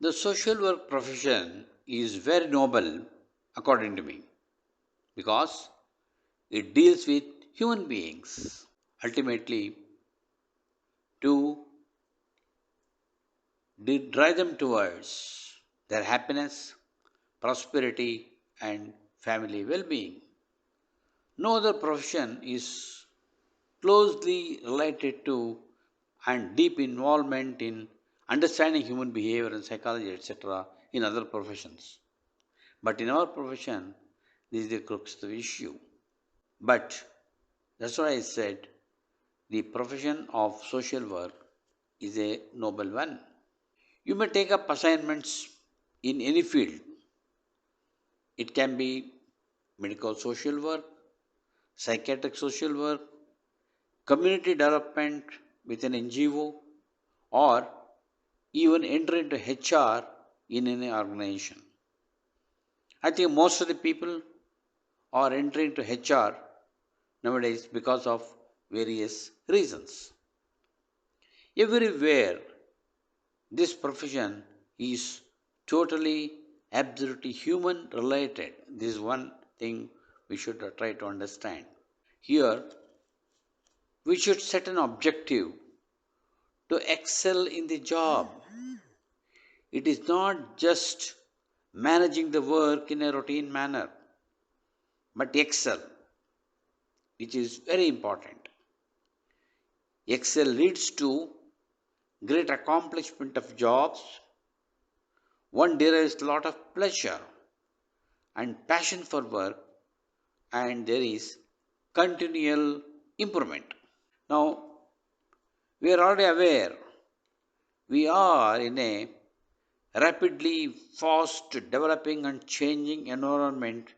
The social work profession is very noble, according to me, because it deals with human beings, ultimately to drive them towards their happiness, prosperity, and family well being. No other profession is closely related to and deep involvement in understanding human behavior and psychology, etc., in other professions. But in our profession, this is the crux of the issue. But that's why I said the profession of social work is a noble one. You may take up assignments in any field. It can be medical social work, psychiatric social work, community development with an NGO, or even enter into HR in any organization. I think most of the people are entering into HR nowadays because of various reasons. Everywhere, this profession is totally, absolutely human related. This is one thing we should try to understand. Here, we should set an objective to excel in the job. It is not just managing the work in a routine manner, but excel, which is very important. Excel leads to great accomplishment of jobs. One derives a lot of pleasure and passion for work, and there is continual improvement. Now, we are already aware we are in a rapidly fast developing and changing environment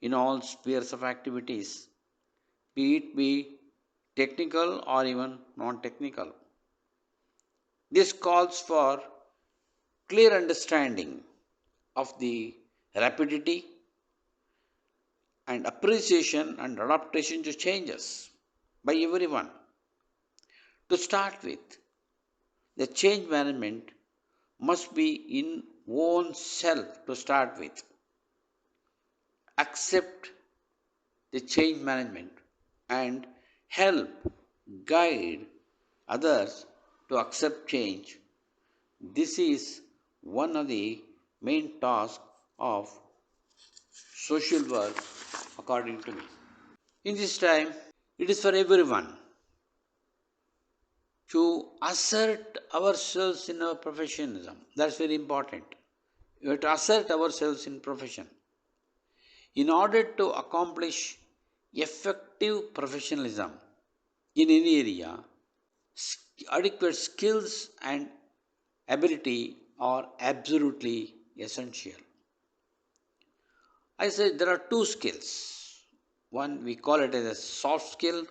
in all spheres of activities, be it be technical or even non-technical. This calls for clear understanding of the rapidity and appreciation and adaptation to changes by everyone. To start with, the change management must be in own self to start with. Accept the change management and help guide others to accept change. This is one of the main tasks of social work, according to me. In this time, it is for everyone to assert ourselves in our professionalism. That's very important. We have to assert ourselves in profession. In order to accomplish effective professionalism in any area, adequate skills and ability are absolutely essential. I said there are two skills. One we call it as a soft skill,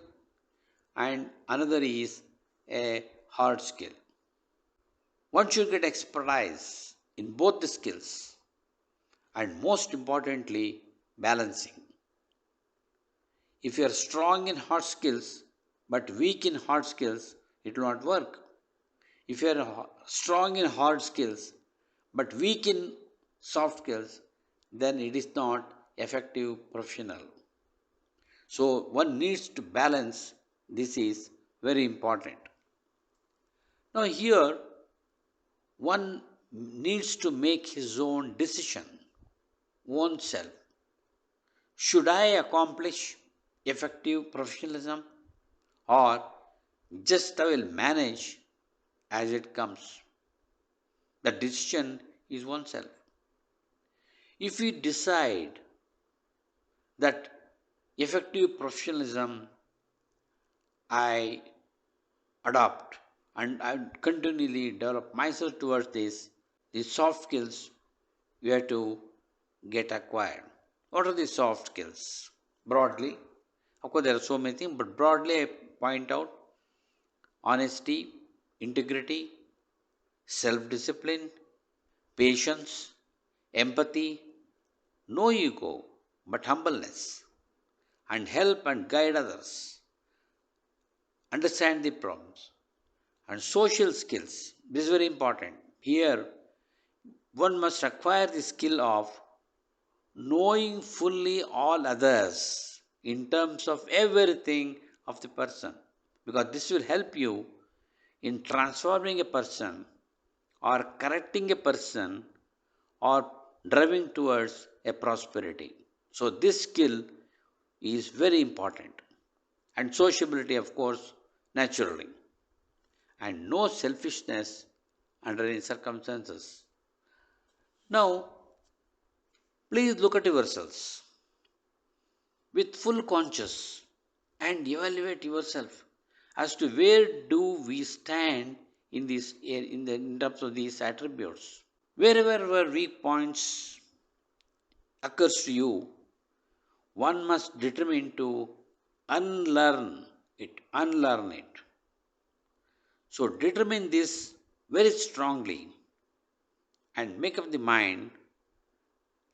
and another is a hard skill. One should get expertise in both the skills, and most importantly, balancing. If you are strong in hard skills but weak in hard skills, it will not work. If you are strong in hard skills but weak in soft skills, then it is not effective professional. So one needs to balance. This is very important. Now here, one needs to make his own decision, own self. Should I accomplish effective professionalism, or just I will manage as it comes? The decision is oneself. If we decide that effective professionalism I adopt and I continually develop myself towards this, the soft skills we have to get acquired. What are the soft skills? Broadly, of course, there are so many things, but broadly, I point out honesty, integrity, self discipline, patience, empathy, no ego, but humbleness, and help and guide others, understand the problems, and social skills. This is very important. Here, one must acquire the skill of knowing fully all others in terms of everything of the person, because this will help you in transforming a person or correcting a person or driving towards a prosperity. So this skill is very important. And sociability, of course, naturally. And no selfishness under any circumstances. Now, please look at yourselves with full conscious and evaluate yourself as to where do we stand in this in terms of these attributes. Wherever our weak points occurs to you, one must determine to unlearn it. So determine this very strongly and make up the mind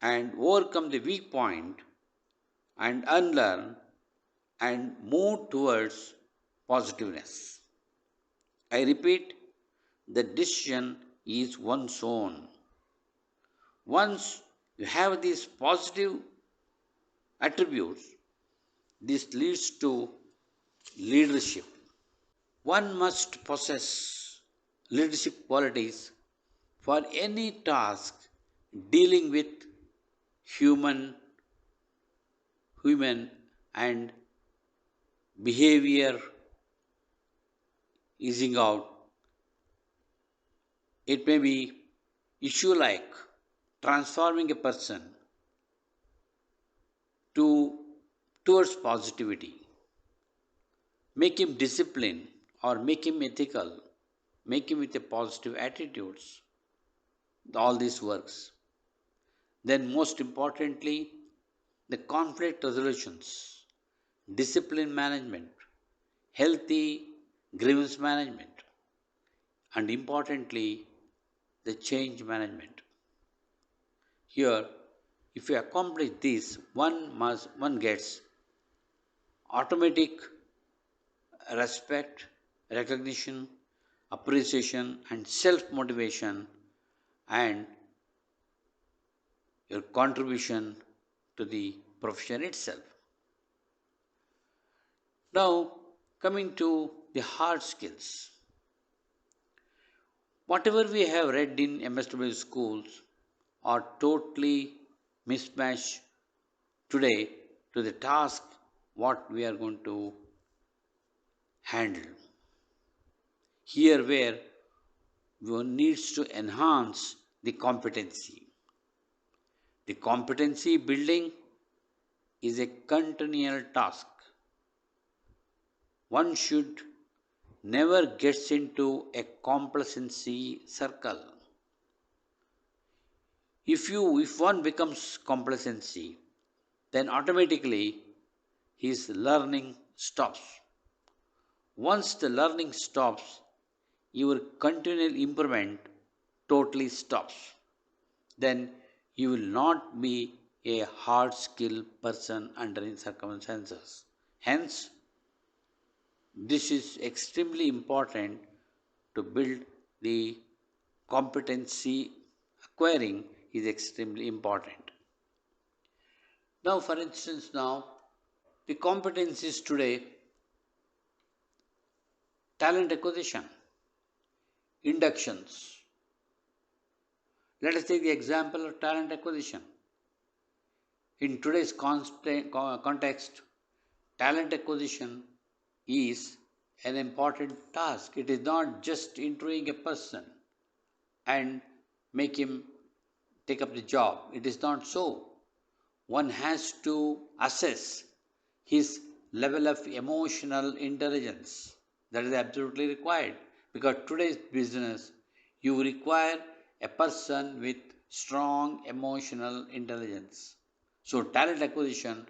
and overcome the weak point and unlearn and move towards positiveness. I repeat, the decision is one's own. Once you have these positive attributes, this leads to leadership. One must possess leadership qualities for any task dealing with human human and behavior easing out. It may be issue like transforming a person to towards positivity, make him disciplined or make him ethical, make him with a positive attitudes. All this works. Then most importantly, the conflict resolutions, discipline management, healthy grievance management, and importantly, the change management. Here, if you accomplish this, one gets automatic respect, recognition, appreciation, and self-motivation, and your contribution to the profession itself. Now, coming to the hard skills. Whatever we have read in MSW schools are totally mismatched today to the task what we are going to handle. Here where one needs to enhance the competency. The competency building is a continual task. One should never gets into a complacency circle. If one becomes complacency, then automatically his learning stops. Once the learning stops, your continual improvement totally stops. Then you will not be a hard skill person under any circumstances. Hence, this is extremely important to build the competency acquiring is extremely important. Now, for instance, the competencies today, talent acquisition, inductions. Let us take the example of talent acquisition. In today's context, talent acquisition is an important task. It is not just interviewing a person and make him take up the job. It is not so. One has to assess his level of emotional intelligence. That is absolutely required, because today's business, you require a person with strong emotional intelligence. So talent acquisition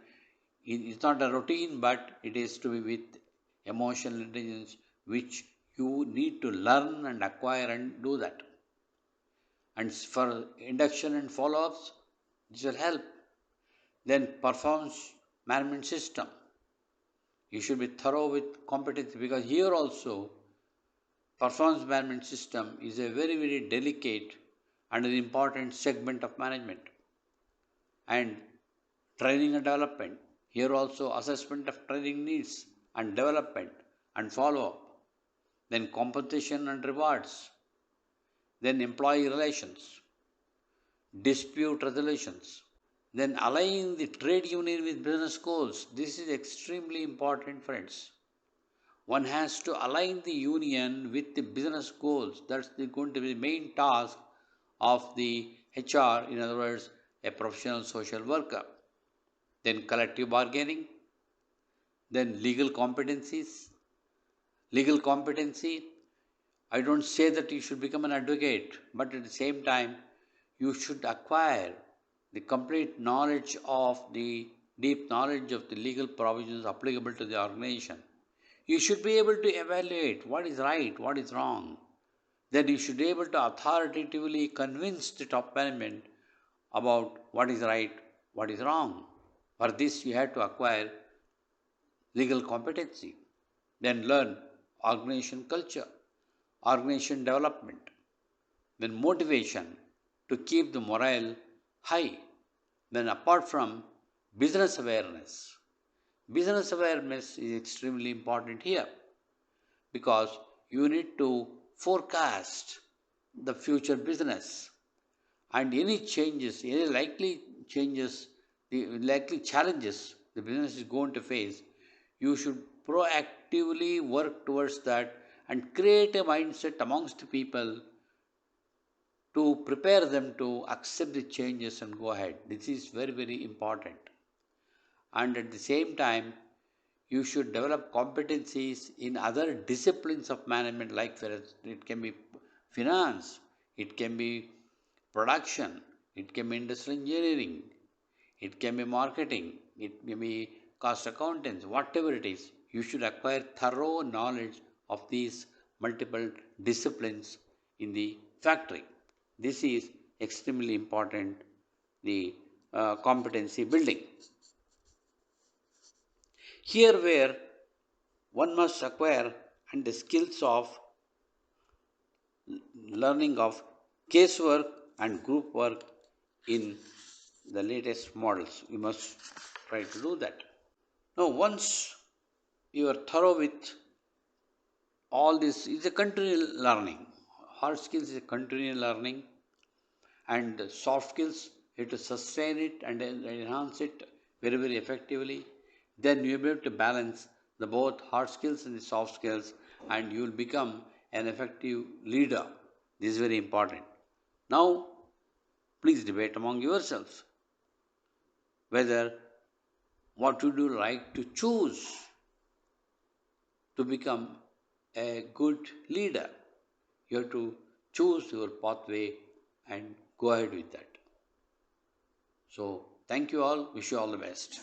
is not a routine, but it is to be with emotional intelligence, which you need to learn and acquire and do that. And for induction and follow-ups, this will help. Then performance management system. You should be thorough with competency, because here also performance management system is a very, very delicate another important segment of management. And training and development. Here also assessment of training needs and development and follow-up. Then compensation and rewards. Then employee relations, dispute resolutions. Then align the trade union with business goals. This is extremely important, friends. One has to align the union with the business goals. That's going to be the main task of the HR, in other words, a professional social worker. Then collective bargaining, then legal competencies. Legal competency, I don't say that you should become an advocate, but at the same time, you should acquire the complete knowledge of the deep knowledge of the legal provisions applicable to the organization. You should be able to evaluate what is right, what is wrong. Then you should be able to authoritatively convince the top management about what is right, what is wrong. For this, you have to acquire legal competency. Then learn organization culture, organization development, then motivation to keep the morale high. Then apart from business awareness is extremely important here because you need to forecast the future business and any changes, any likely changes, the likely challenges the business is going to face. You should proactively work towards that and create a mindset amongst the people to prepare them to accept the changes and go ahead. This is very, very important. And at the same time, you should develop competencies in other disciplines of management, like it can be finance, it can be production, it can be industrial engineering, it can be marketing, it may be cost accountants, whatever it is. You should acquire thorough knowledge of these multiple disciplines in the factory. This is extremely important, the competency building. Here where one must acquire and the skills of learning of casework and group work in the latest models. You must try to do that. Now, once you are thorough with all this, is a continual learning. Hard skills is a continual learning, and soft skills, you have to sustain it and enhance it very, very effectively. Then you will be able to balance the both hard skills and the soft skills, and you will become an effective leader. This is very important. Now, please debate among yourselves whether what would you like to choose to become a good leader. You have to choose your pathway and go ahead with that. So, thank you all. Wish you all the best.